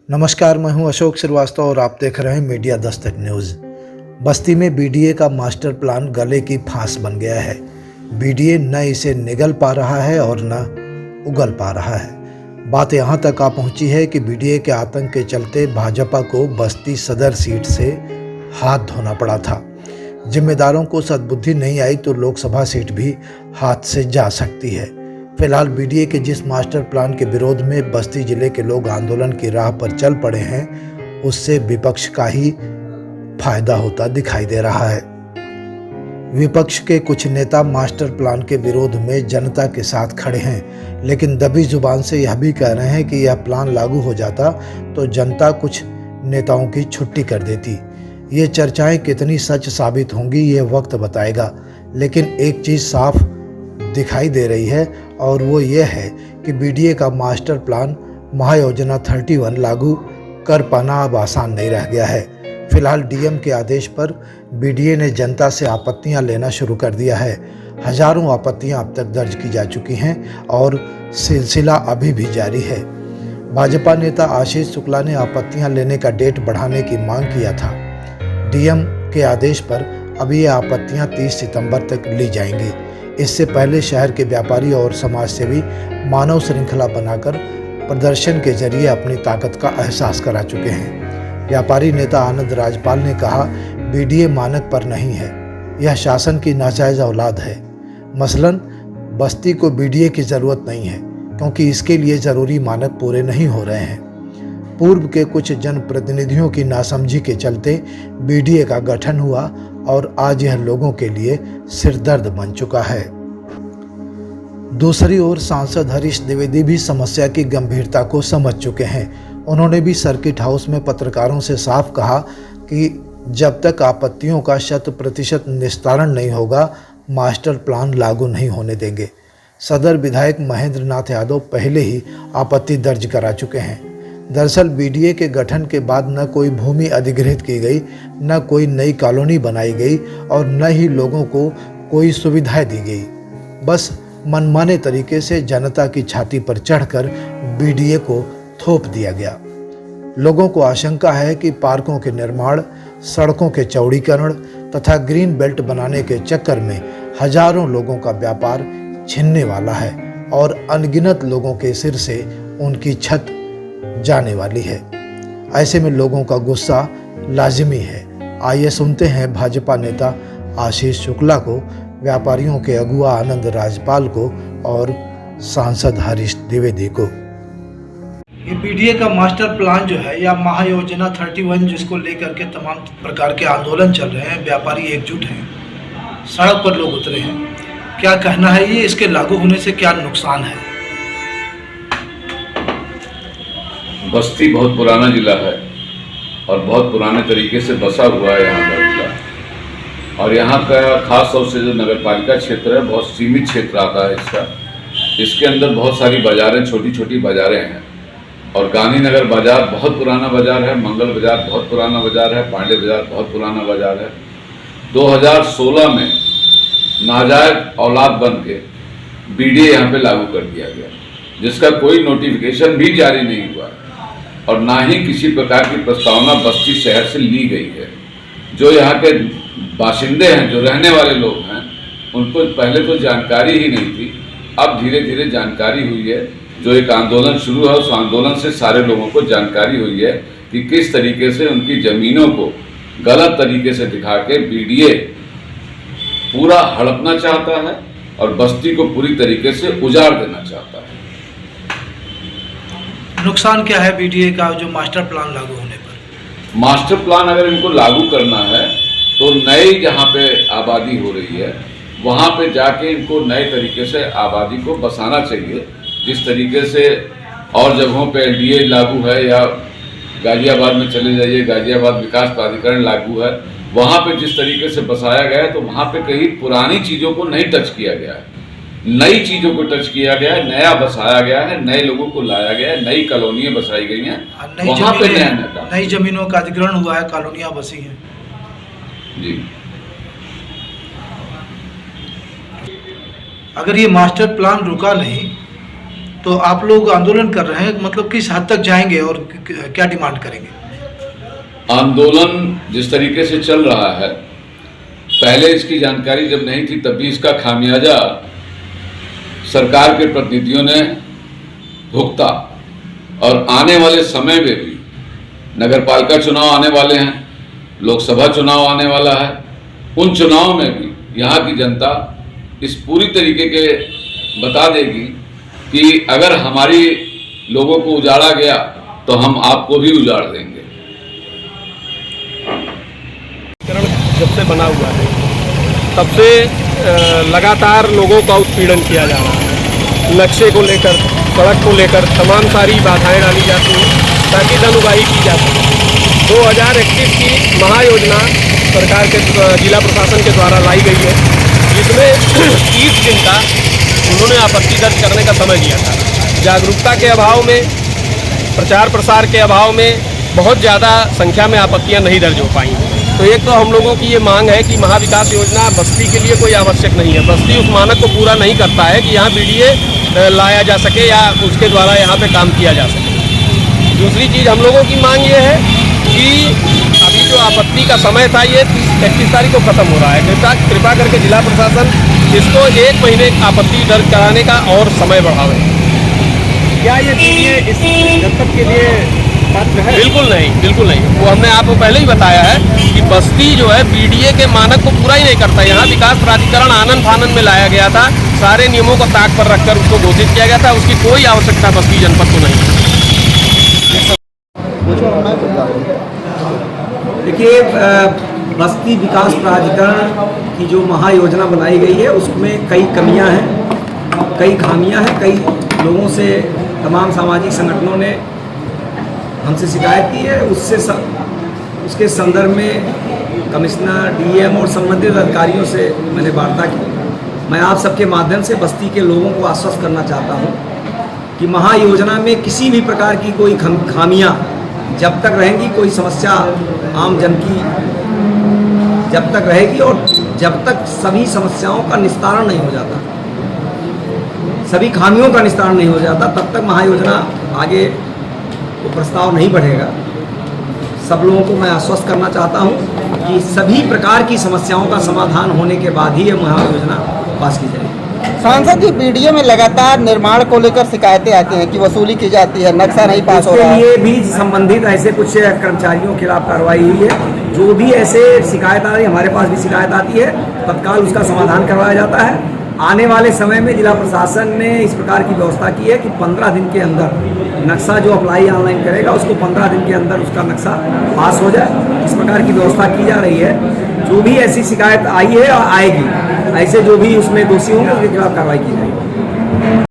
नमस्कार, मैं हूं अशोक श्रीवास्तव और आप देख रहे हैं मीडिया दस्तक न्यूज़। बस्ती में बीडीए का मास्टर प्लान गले की फांस बन गया है। बीडीए न इसे निगल पा रहा है और न उगल पा रहा है। बात यहां तक आ पहुंची है कि बीडीए के आतंक के चलते भाजपा को बस्ती सदर सीट से हाथ धोना पड़ा था। जिम्मेदारों को सद्बुद्धि नहीं आई तो लोकसभा सीट भी हाथ से जा सकती है। फिलहाल बीडीए के जिस मास्टर प्लान के विरोध में बस्ती जिले के लोग आंदोलन की राह पर चल पड़े हैं, उससे विपक्ष का ही फायदा होता दिखाई दे रहा है। विपक्ष के कुछ नेता मास्टर प्लान के विरोध में जनता के साथ खड़े हैं, लेकिन दबी जुबान से यह भी कह रहे हैं कि यह प्लान लागू हो जाता तो जनता कुछ नेताओं की छुट्टी कर देती। ये चर्चाएं कितनी सच साबित होंगी ये वक्त बताएगा, लेकिन एक चीज़ साफ दिखाई दे रही है और वो ये है कि बीडीए का मास्टर प्लान महायोजना 31 लागू कर पाना अब आसान नहीं रह गया है। फिलहाल डीएम के आदेश पर बीडीए ने जनता से आपत्तियां लेना शुरू कर दिया है। हजारों आपत्तियां अब तक दर्ज की जा चुकी हैं और सिलसिला अभी भी जारी है। भाजपा नेता आशीष शुक्ला ने आपत्तियां लेने का डेट बढ़ाने की मांग किया था। डीएम के आदेश पर अब ये आपत्तियां 30 सितंबर तक ली जाएंगी। इससे पहले शहर के व्यापारी और समाजसेवी मानव श्रृंखला बनाकर प्रदर्शन के जरिए अपनी ताकत का एहसास करा चुके हैं। व्यापारी नेता आनंद राजपाल ने कहा, बीडीए मानक पर नहीं है, यह शासन की नाजायज औलाद है। मसलन बस्ती को बीडीए की ज़रूरत नहीं है क्योंकि इसके लिए ज़रूरी मानक पूरे नहीं हो रहे हैं। पूर्व के कुछ जनप्रतिनिधियों की नासमझी के चलते बीडीए का गठन हुआ और आज यह लोगों के लिए सिरदर्द बन चुका है। दूसरी ओर सांसद हरीश द्विवेदी भी समस्या की गंभीरता को समझ चुके हैं। उन्होंने भी सर्किट हाउस में पत्रकारों से साफ कहा कि जब तक आपत्तियों का 100% निस्तारण नहीं होगा, मास्टर प्लान लागू नहीं होने देंगे। सदर विधायक महेंद्र नाथ यादव पहले ही आपत्ति दर्ज करा चुके हैं। दरअसल बीडीए के गठन के बाद न कोई भूमि अधिग्रहित की गई, न कोई नई कॉलोनी बनाई गई और न ही लोगों को कोई सुविधाएं दी गई। बस मनमाने तरीके से जनता की छाती पर चढ़कर बीडीए को थोप दिया गया। लोगों को आशंका है कि पार्कों के निर्माण, सड़कों के चौड़ीकरण तथा ग्रीन बेल्ट बनाने के चक्कर में हजारों लोगों का व्यापार छिनने वाला है और अनगिनत लोगों के सिर से उनकी छत जाने वाली है। ऐसे में लोगों का गुस्सा लाजिमी है। आइए सुनते हैं भाजपा नेता आशीष शुक्ला को, व्यापारियों के अगुआ आनंद राजपाल को और सांसद हरीश द्विवेदी को। ये बीडीए का मास्टर प्लान जो है या महायोजना 31 जिसको लेकर के तमाम प्रकार के आंदोलन चल रहे हैं, व्यापारी एकजुट हैं, सड़क पर लोग उतरे हैं, क्या कहना है ये, इसके लागू होने से क्या नुकसान है? बस्ती बहुत पुराना जिला है और बहुत पुराने तरीके से बसा हुआ है यहाँ का जिला। और यहाँ का खास तौर से जो नगर पालिका क्षेत्र है, बहुत सीमित क्षेत्र आता है इसका। इसके अंदर बहुत सारी बाज़ारें, छोटी छोटी बाज़ारें हैं और गांधीनगर बाज़ार बहुत पुराना बाज़ार है, मंगल बाज़ार बहुत पुराना बाज़ार है, पांडे बाज़ार बहुत पुराना बाज़ार है। 2016 में नाजायज औलाद बन के बीडीए यहाँ पे लागू कर दिया गया, जिसका कोई नोटिफिकेशन भी जारी नहीं हुआ और ना ही किसी प्रकार की प्रस्तावना बस्ती शहर से ली गई है। जो यहाँ के बाशिंदे हैं, जो रहने वाले लोग हैं, उनको पहले तो जानकारी ही नहीं थी। अब धीरे धीरे जानकारी हुई है। जो एक आंदोलन शुरू है, उस आंदोलन से सारे लोगों को जानकारी हुई है कि किस तरीके से उनकी ज़मीनों को गलत तरीके से दिखा के बीडीए पूरा हड़पना चाहता है और बस्ती को पूरी तरीके से उजाड़ देना चाहता है। नुकसान क्या है बीडीए का जो मास्टर प्लान लागू होने पर? मास्टर प्लान अगर इनको लागू करना है तो नई जहाँ पे आबादी हो रही है वहाँ पे जाके इनको नए तरीके से आबादी को बसाना चाहिए। जिस तरीके से और जगहों पे एलडीए लागू है या गाजियाबाद में चले जाइए, गाजियाबाद विकास प्राधिकरण लागू है, वहाँ पे जिस तरीके से बसाया गया है तो वहाँ पे कहीं पुरानी चीज़ों को नहीं टच किया गया है, नई चीज़ों को टच किया गया है, नया बसाया गया है, नए लोगों को लाया गया है, नई कॉलोनियाँ बसाई गई हैं, वहाँ पे नई जमीनों का अधिग्रहण हुआ है, कॉलोनियाँ बसी हैं। जी, अगर ये मास्टर प्लान रुका नहीं तो आप लोग आंदोलन कर रहे हैं, मतलब किस हद तक जाएंगे और क्या डिमांड करेंगे? आंदोलन जिस तरीके से चल रहा है, पहले इसकी जानकारी जब नहीं थी तब भी इसका खामियाजा सरकार के प्रतिनिधियों ने भुगता, और आने वाले समय में भी नगरपालिका चुनाव आने वाले हैं, लोकसभा चुनाव आने वाला है, उन चुनाव में भी यहाँ की जनता इस पूरी तरीके के बता देगी कि अगर हमारी लोगों को उजाड़ा गया तो हम आपको भी उजाड़ देंगे। जब से बना हुआ है तब से लगातार लोगों का उत्पीड़न किया जा रहा है। नक्शे को लेकर, सड़क को लेकर तमाम सारी बाधाएं डाली जाती हैं ताकि धनुबाही की जा सके। 2021 की महायोजना सरकार के जिला प्रशासन के द्वारा लाई गई है, जिसमें 30 दिन का उन्होंने आपत्ति दर्ज करने का समय दिया था। जागरूकता के अभाव में, प्रचार प्रसार के अभाव में बहुत ज़्यादा संख्या में आपत्तियां नहीं दर्ज हो पाई। तो एक तो हम लोगों की ये मांग है कि महाविकास योजना बस्ती के लिए कोई आवश्यक नहीं है। बस्ती उस मानक को पूरा नहीं करता है कि यहाँ बीडीए लाया जा सके या उसके द्वारा यहाँ पे काम किया जा सके। दूसरी चीज़ हम लोगों की मांग ये है कि अभी जो आपत्ति का समय था ये 31 तारीख को ख़त्म हो रहा है। कृपा करके जिला प्रशासन इसको 1 महीने आपत्ति दर्ज कराने का और समय बढ़ावे। क्या ये बीडीए इस जनपद के लिए पात्र है? बिल्कुल नहीं, बिल्कुल नहीं। वो हमने आपको पहले ही बताया है कि बस्ती जो है बीडीए के मानक को पूरा ही नहीं करता। यहाँ विकास प्राधिकरण आनन फानन में लाया गया था, सारे नियमों को ताक पर रखकर उसको घोषित किया गया था। उसकी कोई आवश्यकता बस्ती जनपद को नहीं है। देखिए, बस्ती विकास प्राधिकरण की जो महायोजना बनाई गई है उसमें कई कमियां हैं, कई खामियां हैं। कई लोगों से, तमाम सामाजिक संगठनों ने हमसे शिकायत की है। उसके संदर्भ में कमिश्नर, डीएम और संबंधित अधिकारियों से मैंने वार्ता की। मैं आप सबके माध्यम से बस्ती के लोगों को आश्वस्त करना चाहता हूं कि महायोजना में किसी भी प्रकार की कोई खामियां जब तक रहेंगी, कोई समस्या आम जन की जब तक रहेगी और जब तक सभी समस्याओं का निस्तारण नहीं हो जाता, सभी खामियों का निस्तारण नहीं हो जाता, तब तक महायोजना आगे वो प्रस्ताव नहीं बढ़ेगा। सब लोगों को मैं आश्वस्त करना चाहता हूं कि सभी प्रकार की समस्याओं का समाधान होने के बाद ही ये महायोजना पास की जाएगी। सांसद जी, बीडीए में लगातार निर्माण को लेकर शिकायतें आती हैं कि वसूली की जाती है, नक्शा नहीं पास हो रहा है। इसके लिए भी संबंधित ऐसे कुछ कर्मचारियों के खिलाफ कार्रवाई हुई है। जो भी ऐसे शिकायत आ रही है, हमारे पास भी शिकायत आती है, तत्काल उसका समाधान करवाया जाता है। आने वाले समय में जिला प्रशासन ने इस प्रकार की व्यवस्था की है कि 15 दिन के अंदर नक्शा जो अप्लाई ऑनलाइन करेगा उसको 15 दिन के अंदर उसका नक्शा पास हो जाए। इस प्रकार की व्यवस्था की जा रही है। जो भी ऐसी शिकायत आई है और आएगी, ऐसे जो भी उसमें दोषी होंगे उनके खिलाफ कार्रवाई की जाएगी।